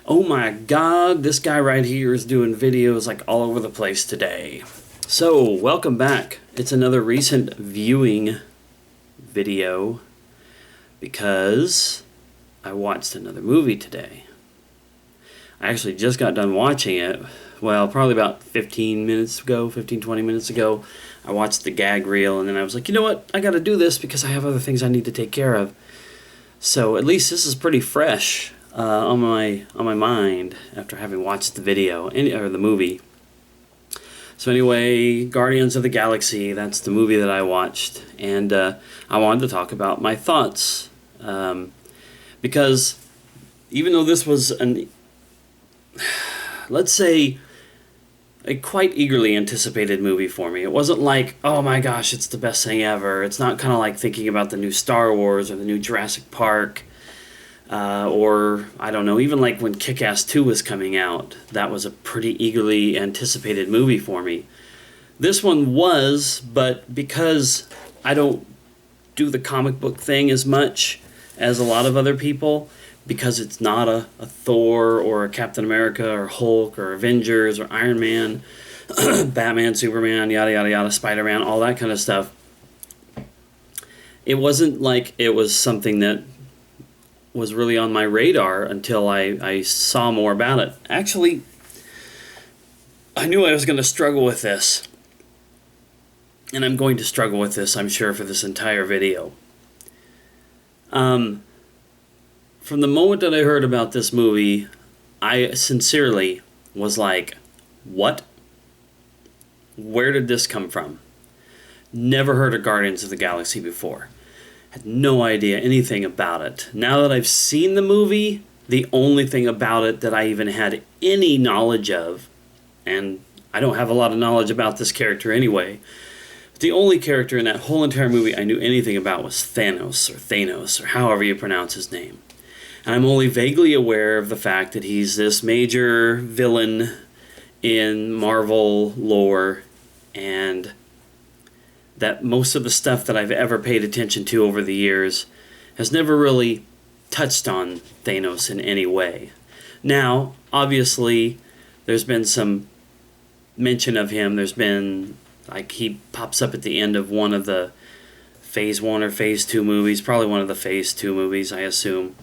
Oh my god, this guy right here is doing videos like all over the place today. So, welcome back. It's another recent viewing video because I watched another movie today. I actually just got done watching it. Well, probably about 20 minutes ago. I watched the gag reel and then I was like, you know what? I gotta do this because I have other things I need to take care of. So at least this is pretty fresh on my mind after having watched the video or the movie. So anyway, Guardians of the Galaxy, that's the movie that I watched, and I wanted to talk about my thoughts because even though this was let's say a quite eagerly anticipated movie for me. It wasn't like, oh my gosh, it's the best thing ever. It's not kind of like thinking about the new Star Wars or the new Jurassic Park, or, I don't know, even like when Kick-Ass 2 was coming out. That was a pretty eagerly anticipated movie for me. This one was, but because I don't do the comic book thing as much as a lot of other people, because it's not a Thor or a Captain America or Hulk or Avengers or Iron Man, Batman, Superman, yada yada yada, Spider-Man, all that kind of stuff. It wasn't like it was something that was really on my radar until I saw more about it. Actually, I knew I was going to struggle with this. And I'm going to struggle with this, I'm sure, for this entire video. From the moment that I heard about this movie, I sincerely was like, what? Where did this come from? Never heard of Guardians of the Galaxy before. Had no idea anything about it. Now that I've seen the movie, the only thing about it that I even had any knowledge of, and I don't have a lot of knowledge about this character anyway, the only character in that whole entire movie I knew anything about was Thanos, or however you pronounce his name. And I'm only vaguely aware of the fact that he's this major villain in Marvel lore, and that most of the stuff that I've ever paid attention to over the years has never really touched on Thanos in any way. Now, obviously, there's been some mention of him. There's been, like, he pops up at the end of one of the Phase 1 or Phase 2 movies, probably one of the Phase 2 movies, I assume.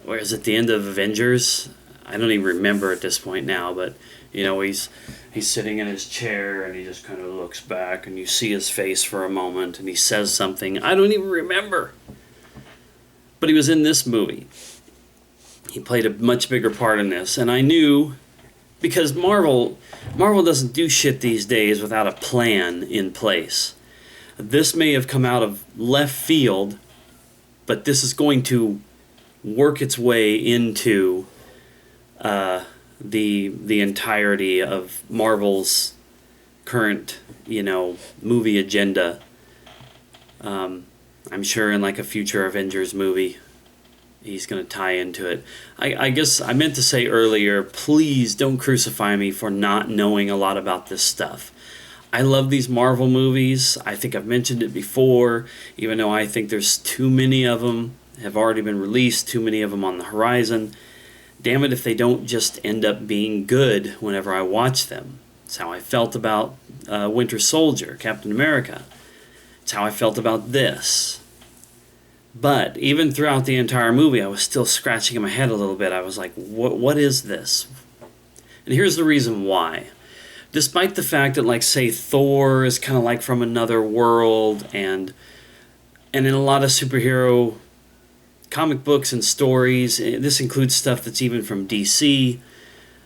Or is it the end of Avengers? I don't even remember at this point now, but, you know, he's sitting in his chair and he just kind of looks back and you see his face for a moment and he says something. I don't even remember. But he was in this movie. He played a much bigger part in this, and I knew, because Marvel doesn't do shit these days without a plan in place. This may have come out of left field, but this is going to work its way into the entirety of Marvel's current, movie agenda. I'm sure in like a future Avengers movie, he's going to tie into it. I guess I meant to say earlier, please don't crucify me for not knowing a lot about this stuff. I love these Marvel movies. I think I've mentioned it before, even though I think there's too many of them have already been released, too many of them on the horizon. Damn it if they don't just end up being good whenever I watch them. It's how I felt about Winter Soldier, Captain America. It's how I felt about this. But even throughout the entire movie, I was still scratching in my head a little bit. I was like, what is this? And here's the reason why. Despite the fact that, like, say, Thor is kind of like from another world, and in a lot of superhero comic books and stories, this includes stuff that's even from DC.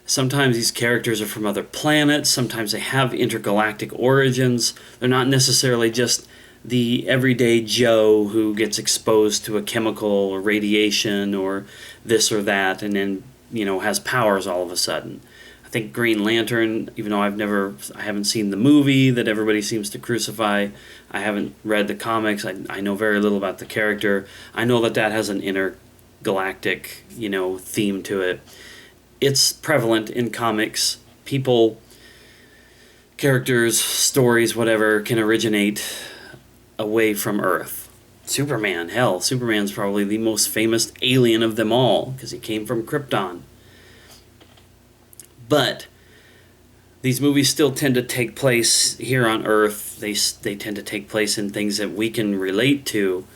Sometimes these characters are from other planets. Sometimes they have intergalactic origins. They're not necessarily just the everyday Joe who gets exposed to a chemical or radiation or this or that and then, has powers all of a sudden. I think Green Lantern, even though I haven't seen the movie that everybody seems to crucify, I haven't read the comics, I know very little about the character. I know that has an intergalactic, theme to it. It's prevalent in comics. People, characters, stories, whatever, can originate away from Earth. Superman's probably the most famous alien of them all, because he came from Krypton. But these movies still tend to take place here on Earth. They tend to take place in things that we can relate to.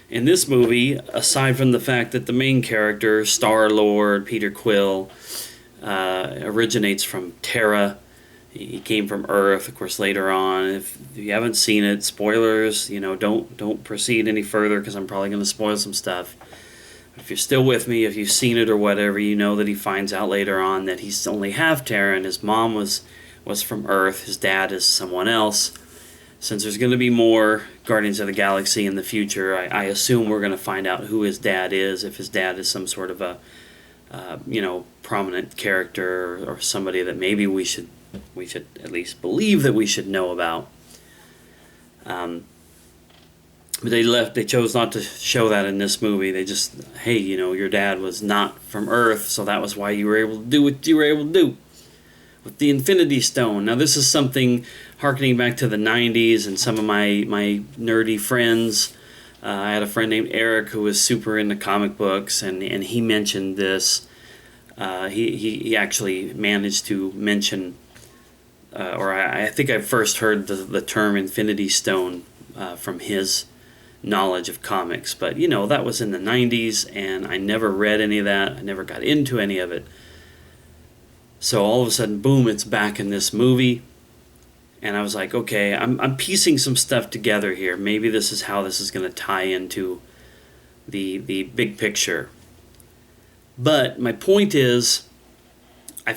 In this movie, aside from the fact that the main character, Star-Lord, Peter Quill, originates from Terra, he came from Earth, of course, later on. If you haven't seen it, spoilers, don't proceed any further because I'm probably going to spoil some stuff. If you're still with me, if you've seen it or whatever, you know that he finds out later on that he's only half Terran. His mom was from Earth. His dad is someone else. Since there's going to be more Guardians of the Galaxy in the future, I assume we're going to find out who his dad is, if his dad is some sort of a, prominent character or somebody that maybe we should at least believe that we should know about. But they chose not to show that in this movie. They just, hey, your dad was not from Earth, so that was why you were able to do what you were able to do with the Infinity Stone. Now, this is something harkening back to the 90s and some of my nerdy friends. I had a friend named Eric who was super into comic books, and he mentioned this. He actually managed to mention, or I think I first heard the term Infinity Stone from his knowledge of comics. But, that was in the 90s, and I never read any of that. I never got into any of it. So all of a sudden, boom, it's back in this movie. And I was like, okay, I'm piecing some stuff together here. Maybe this is how this is going to tie into the big picture. But my point is, I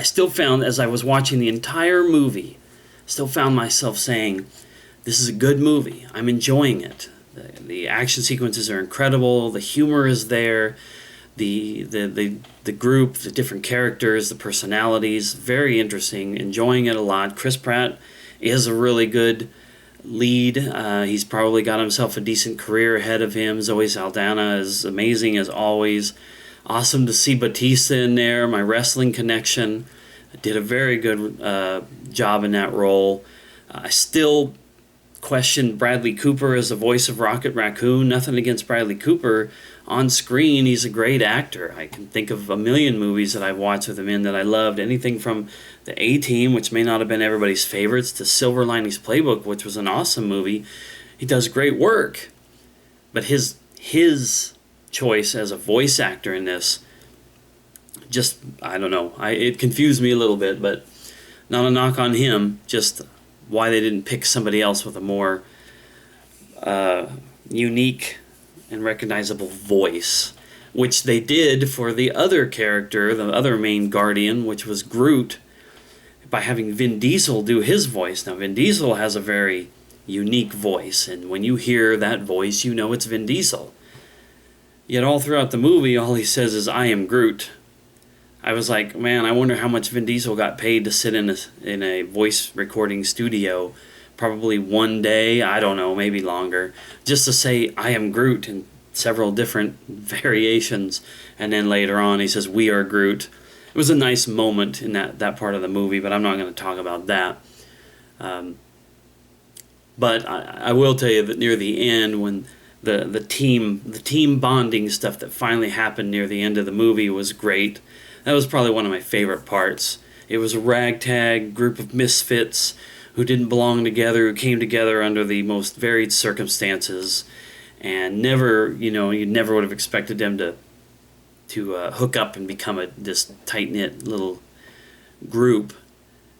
still found, as I was watching the entire movie, still found myself saying, this is a good movie. I'm enjoying it. The action sequences are incredible. The humor is there. The group, the different characters, the personalities, very interesting. Enjoying it a lot. Chris Pratt is a really good lead. He's probably got himself a decent career ahead of him. Zoe Saldana is amazing as always. Awesome to see Batista in there. My wrestling connection did a very good job in that role. I still question Bradley Cooper as the voice of Rocket Raccoon. Nothing against Bradley Cooper. On screen, he's a great actor. I can think of a million movies that I've watched with him in that I loved. Anything from The A-Team, which may not have been everybody's favorites, to Silver Linings Playbook, which was an awesome movie. He does great work. But his choice as a voice actor in this, just, I don't know. It confused me a little bit, but not a knock on him. Just why they didn't pick somebody else with a more unique and recognizable voice, which they did for the other character, the other main Guardian, which was Groot, by having Vin Diesel do his voice. Now, Vin Diesel has a very unique voice, and when you hear that voice, you know it's Vin Diesel. Yet all throughout the movie, all he says is, I am Groot. I was like, man, I wonder how much Vin Diesel got paid to sit in a voice recording studio. Probably one day, I don't know, maybe longer, just to say, I am Groot in several different variations. And then later on, he says, we are Groot. It was a nice moment in that part of the movie, but I'm not going to talk about that. But I will tell you that near the end, when the team bonding stuff that finally happened near the end of the movie was great. That was probably one of my favorite parts. It was a ragtag group of misfits who didn't belong together, who came together under the most varied circumstances, and never, you never would have expected them to hook up and become this tight-knit little group,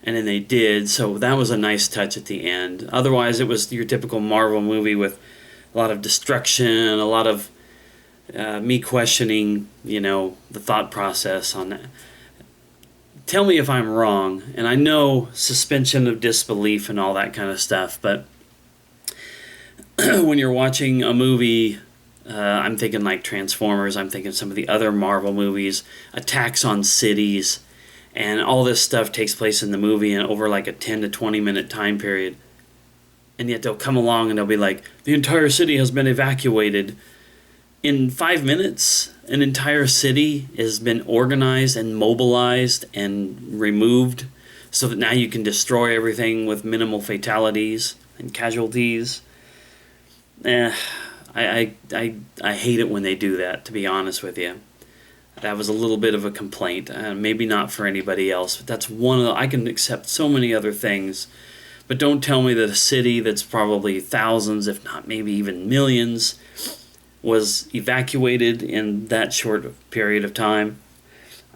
and then they did, so that was a nice touch at the end. Otherwise, it was your typical Marvel movie with a lot of destruction, a lot of me questioning, the thought process on that. Tell me if I'm wrong, and I know suspension of disbelief and all that kind of stuff, but when you're watching a movie, I'm thinking like Transformers, I'm thinking some of the other Marvel movies, attacks on cities, and all this stuff takes place in the movie and over like a 10 to 20 minute time period. And yet they'll come along and they'll be like, the entire city has been evacuated. In 5 minutes, an entire city has been organized and mobilized and removed so that now you can destroy everything with minimal fatalities and casualties. I hate it when they do that, to be honest with you. That was a little bit of a complaint. Maybe not for anybody else, but that's one of the, I can accept so many other things. But don't tell me that a city that's probably thousands, if not maybe even millions, was evacuated in that short period of time.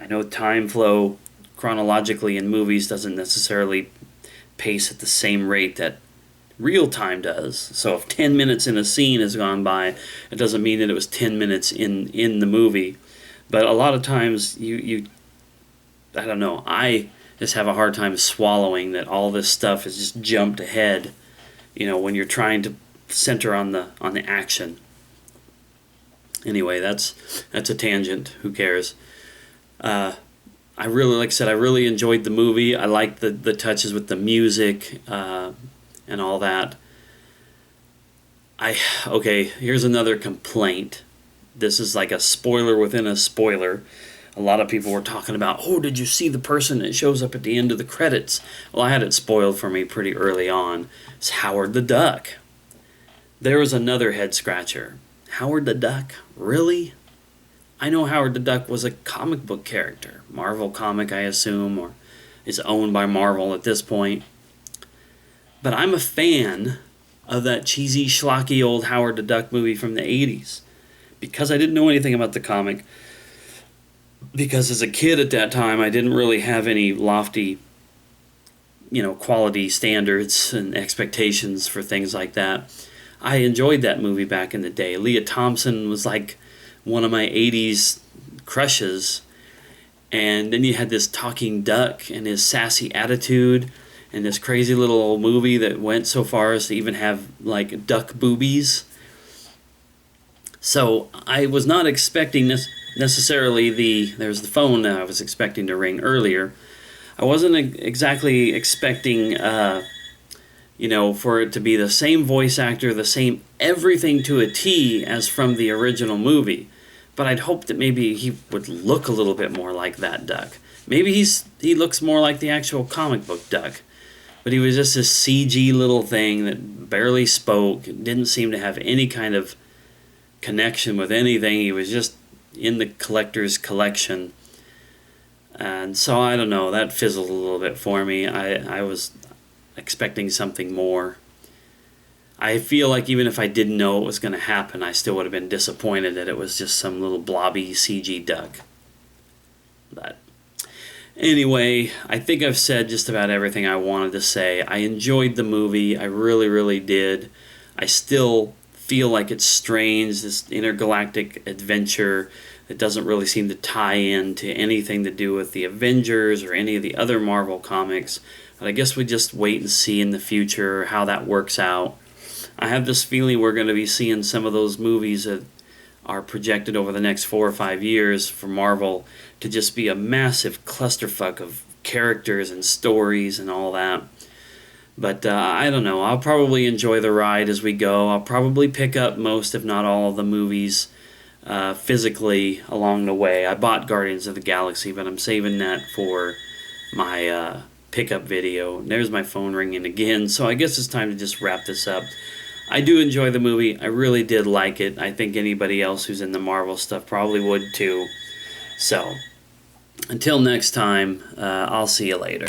I know time flow chronologically in movies doesn't necessarily pace at the same rate that real time does. So if 10 minutes in a scene has gone by, it doesn't mean that it was 10 minutes in the movie. But a lot of times you I don't know, I just have a hard time swallowing that all this stuff is just jumped ahead, when you're trying to center on the action. Anyway, that's a tangent. Who cares? I really enjoyed the movie. I liked the touches with the music and all that. Okay, here's another complaint. This is like a spoiler within a spoiler. A lot of people were talking about, oh, did you see the person that shows up at the end of the credits? Well, I had it spoiled for me pretty early on. It's Howard the Duck. There was another head scratcher. Howard the Duck? Really? I know Howard the Duck was a comic book character. Marvel comic, I assume, or is owned by Marvel at this point. But I'm a fan of that cheesy, schlocky old Howard the Duck movie from the 80s. Because I didn't know anything about the comic. Because as a kid at that time, I didn't really have any lofty, quality standards and expectations for things like that. I enjoyed that movie back in the day. Leah Thompson was like one of my 80s crushes. And then you had this talking duck and his sassy attitude and this crazy little old movie that went so far as to even have like duck boobies. So I was not expecting this necessarily there's the phone that I was expecting to ring earlier. I wasn't exactly expecting for it to be the same voice actor, the same everything to a T as from the original movie. But I'd hoped that maybe he would look a little bit more like that duck. Maybe he looks more like the actual comic book duck. But he was just this CG little thing that barely spoke, didn't seem to have any kind of connection with anything. He was just in the collector's collection. And so, I don't know, that fizzled a little bit for me. I was expecting something more. I feel like even if I didn't know what was going to happen, I still would have been disappointed that it was just some little blobby CG duck. But anyway, I think I've said just about everything I wanted to say. I enjoyed the movie. I really, really did. I still feel like it's strange, this intergalactic adventure that doesn't really seem to tie in to anything to do with the Avengers or any of the other Marvel comics. But I guess we just wait and see in the future how that works out. I have this feeling we're going to be seeing some of those movies that are projected over the next 4 or 5 years for Marvel to just be a massive clusterfuck of characters and stories and all that. But I don't know. I'll probably enjoy the ride as we go. I'll probably pick up most, if not all, of the movies physically along the way. I bought Guardians of the Galaxy, but I'm saving that for my pickup video. There's my phone ringing again, so I guess it's time to just wrap this up. I do enjoy the movie. I really did like it. I think anybody else who's in the Marvel stuff probably would too. So, until next time, I'll see you later.